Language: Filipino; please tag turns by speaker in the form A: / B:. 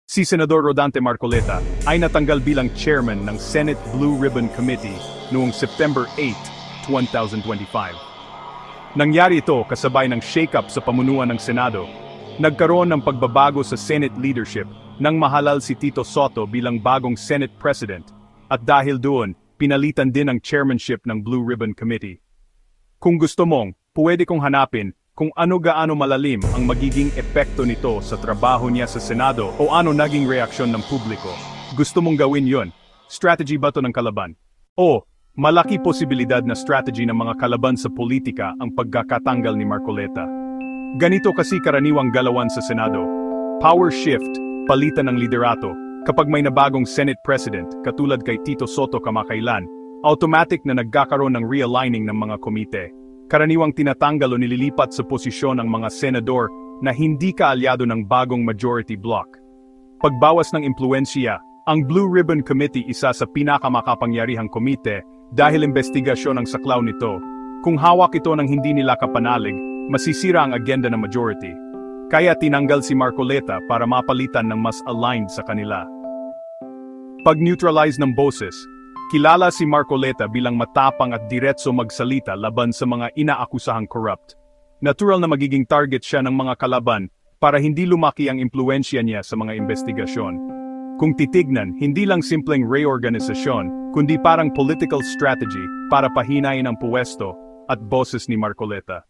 A: Si Senador Rodante Marcoleta ay natanggal bilang chairman ng Senate Blue Ribbon Committee noong September 8, 2025. Nangyari ito kasabay ng shake-up sa pamunuan ng Senado. Nagkaroon ng pagbabago sa Senate leadership nang mahalal si Tito Sotto bilang bagong Senate President at dahil doon, pinalitan din ang chairmanship ng Blue Ribbon Committee. Kung gusto mong, pwede kong hanapin kung gaano malalim ang magiging epekto nito sa trabaho niya sa Senado o ano naging reaksyon ng publiko. Gusto mong gawin yon? Strategy ba to ng kalaban? O, malaki posibilidad na strategy ng mga kalaban sa politika ang pagkakatanggal ni Marcoleta. Ganito kasi karaniwang galawan sa Senado. Power shift, palitan ng liderato. Kapag may nabagong Senate President, katulad kay Tito Sotto kamakailan, automatic na nagkakaroon ng realigning ng mga komite. Karaniwang tinatanggal o nililipat sa posisyon ang mga senador na hindi kaalyado ng bagong majority bloc. Pagbawas ng impluensya, ang Blue Ribbon Committee isa sa pinakamakapangyarihang komite dahil investigasyon ang saklaw nito. Kung hawak ito ng hindi nila kapanalig, masisira ang agenda ng majority. Kaya tinanggal si Marcoleta para mapalitan ng mas aligned sa kanila. Pag-neutralize ng boses, kilala si Marcoleta bilang matapang at diretso magsalita laban sa mga inaakusahang corrupt. Natural na magiging target siya ng mga kalaban para hindi lumaki ang impluensya niya sa mga investigasyon. Kung titignan, hindi lang simpleng reorganisasyon, kundi parang political strategy para pahinain ang puwesto at boses ni Marcoleta.